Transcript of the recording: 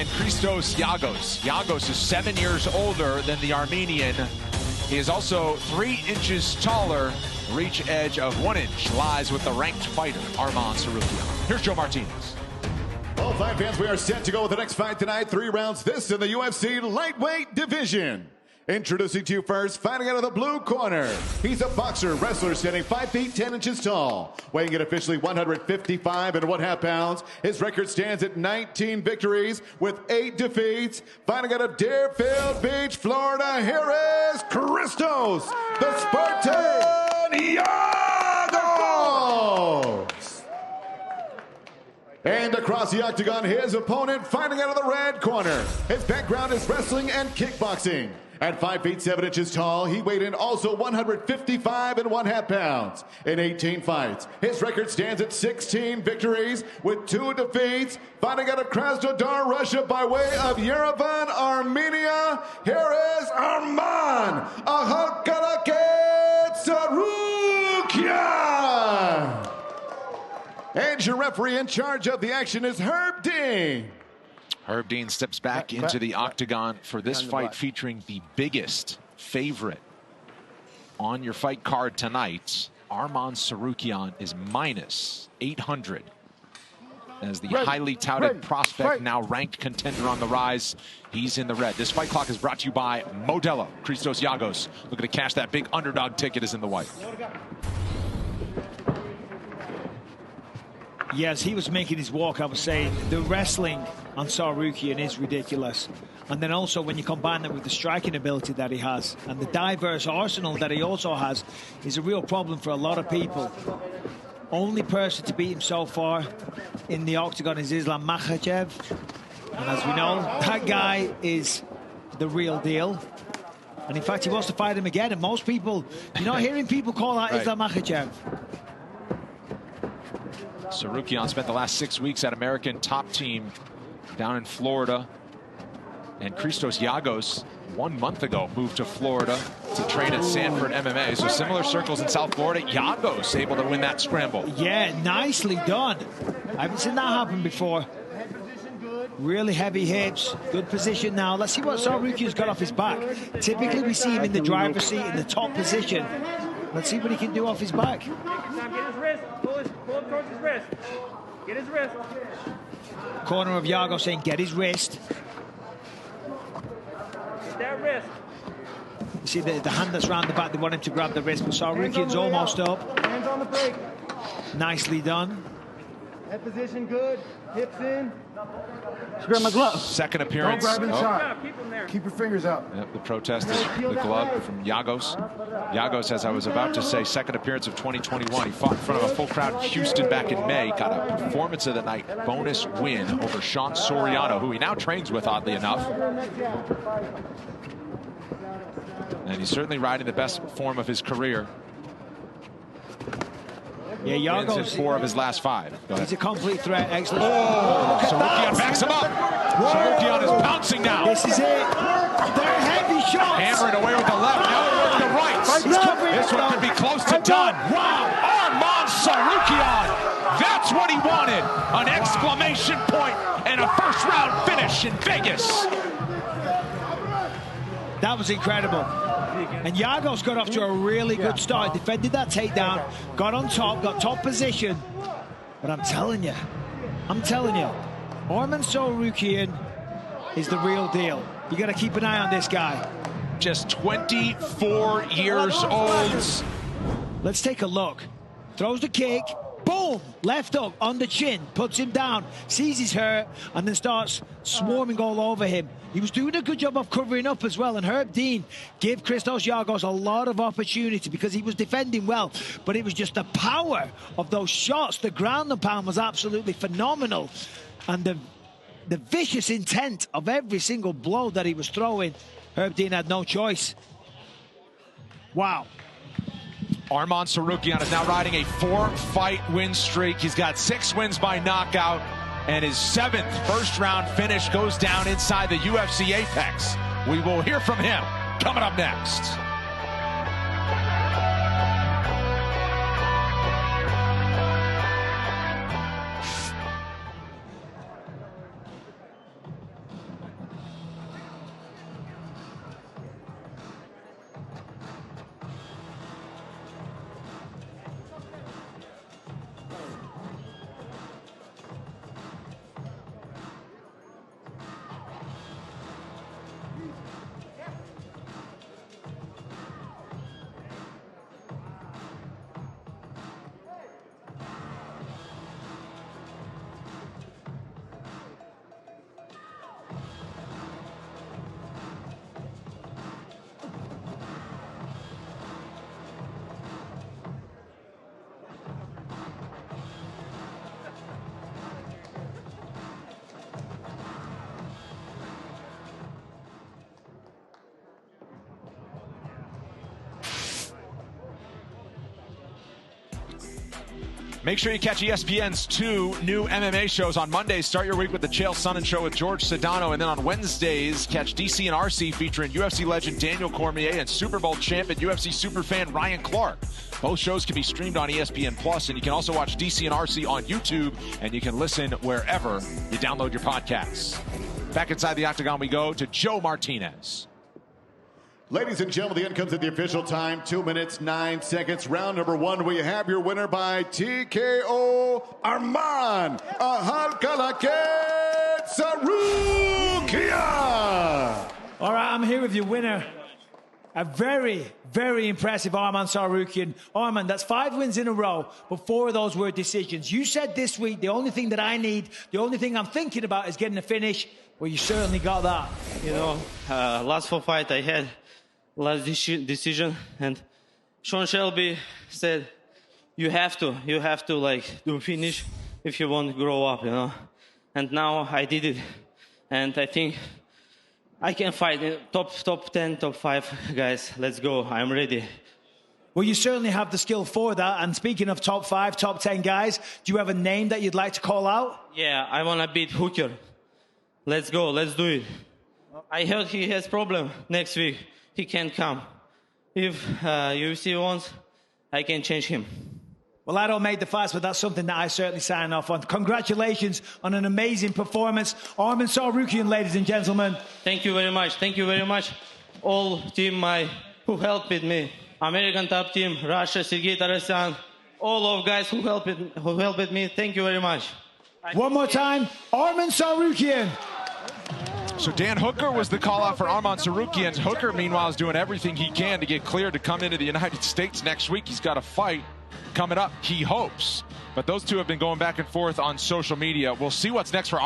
And Christos Giagos. Giagos is 7 years older than the Armenian. He is also 3 inches taller. Reach edge of 1 inch lies with the ranked fighter, Arman Tsarukyan. Here's Joe Martinez. Well, fight fans, we are set to go with the next fight tonight. 3 rounds, this in the UFC lightweight division. Introducing to you first, fighting out of the blue corner. He's a boxer, wrestler, standing 5 feet 10 inches tall, weighing in officially 155 and 1/2 pounds. His record stands at 19 victories with 8 defeats. Fighting out of Deerfield Beach, Florida, here is Christos, the Spartan Giagos. And across the octagon, his opponent fighting out of the red corner. His background is wrestling and kickboxing. At 5 feet 7 inches tall, he weighed in also 155 and 1/2 pounds in 18 fights. His record stands at 16 victories with 2 defeats. Fighting out of Krasnodar, Russia by way of Yerevan, Armenia, here is Arman Tsarukyan. And your referee in charge of the action is Herb Dean. Herb Dean steps back into the octagon for this fight, featuring the biggest favorite on your fight card tonight. Arman Tsarukyan is minus 800 as the highly touted prospect, now ranked contender on the rise. He's in the red. This fight clock is brought to you by Modelo. Christos Giagos looking to cash that big underdog ticket is in the white. Yes, he was making his walk. I was saying the wrestling on Tsarukyan is ridiculous. And then also when you combine that with the striking ability that he has and the diverse arsenal that he also has, is a real problem for a lot of people. Only person to beat him so far in the octagon is Islam Makhachev. And as we know, that guy is the real deal. And in fact, he wants to fight him again. And most people, you're not hearing people call out Islam Makhachev. Tsarukyan spent the last 6 weeks at American Top Team down in Florida. And Christos Giagos, 1 month ago, moved to Florida to train at Sanford MMA. So similar circles in South Florida. Giagos able to win that scramble. Yeah, nicely done. I haven't seen that happen before. Really heavy hips, good position now. Let's see what Tsarukyan's got off his back. Typically we see him in the driver's seat in the top position. Let's see what he can do off his back. Get his wrist. Pull him towards his wrist. Get his wrist. Corner of Giagos saying, get his wrist. Get that wrist. You see the hand that's round the back, they want him to grab the wrist, but Tsarukyan's almost up. Hands on the brake. Nicely done. Head position good. Hips in. Grab my glove. Second appearance. Don't grab inside. Keep him there. Keep your fingers out. Yep, the protest is the glove from Giagos. Giagos, as I was about to say, second appearance of 2021. He fought in front of a full crowd in Houston back in May. Got a performance of the night bonus win over Sean Soriano, who he now trains with, oddly enough. And he's certainly riding the best form of his career. Yeah, Giagos wins in 4 of his last 5. He's a complete threat. Excellent. Oh, Tsarukyan backs him up. Tsarukyan is pouncing now. This is it. They're heavy shots. Hammering away with the left. Now with the right. This one could be close to done. Wow. Arman Tsarukyan. That's what he wanted. An exclamation point and a first-round finish in Vegas. That was incredible. And Giagos got off to a really good start. Defended that takedown, got on top, got top position. But I'm telling you, Arman Tsarukyan is the real deal. You got to keep an eye on this guy. Just 24 years old. Let's take a look. Throws the kick. Boom! Left hook on the chin, puts him down, sees he's hurt, and then starts swarming all over him. He was doing a good job of covering up as well, and Herb Dean gave Christos Giagos a lot of opportunity because he was defending well, but it was just the power of those shots. The ground and pound was absolutely phenomenal, and the vicious intent of every single blow that he was throwing. Herb Dean had no choice. Wow. Arman Tsarukyan is now riding a 4-fight win streak. He's got 6 wins by knockout, and his 7th first-round finish goes down inside the UFC Apex. We will hear from him coming up next. Make sure you catch ESPN's 2 new MMA shows. On Mondays, start your week with the Chael Sonnen Show with George Sedano. And then on Wednesdays, catch DC and RC featuring UFC legend Daniel Cormier and Super Bowl champ and UFC superfan Ryan Clark. Both shows can be streamed on ESPN Plus, and you can also watch DC and RC on YouTube, and you can listen wherever you download your podcasts. Back inside the octagon we go to Joe Martinez. Ladies and gentlemen, the end comes at the official time, 2 minutes, 9 seconds. Round number 1, we have your winner by TKO, Arman Ahalkalake Tsarukyan. All right, I'm here with your winner. A very, very impressive Arman Tsarukyan. Arman, that's 5 wins in a row, but 4 of those were decisions. You said this week, the only thing that I need, the only thing I'm thinking about is getting a finish. Well, you certainly got that. You know, last 4 fights I had, last decision, and Sean Shelby said, you have to like do finish if you want to grow up, you know. And now I did it, and I think I can fight in top 10, top 5 guys. Let's go. I'm ready. Well, you certainly have the skill for that. And speaking of top 5, top 10 guys, do you have a name that you'd like to call out? Yeah, I want to beat Hooker. Let's go. Let's do it. I heard he has problem next week. He can't come. If UFC wants, I can change him. Well, I don't make the fights, but that's something that I certainly sign off on. Congratulations on an amazing performance. Arman Tsarukyan, ladies and gentlemen. Thank you very much. Thank you very much. All team who helped with me. American Top Team, Russia, Sergey Tarasyan, all of guys who helped with me. Thank you very much. One more time, Arman Tsarukyan. So Dan Hooker was the call-out for Arman Tsarukyan. Hooker, meanwhile, is doing everything he can to get cleared to come into the United States next week. He's got a fight coming up, he hopes. But those two have been going back and forth on social media. We'll see what's next for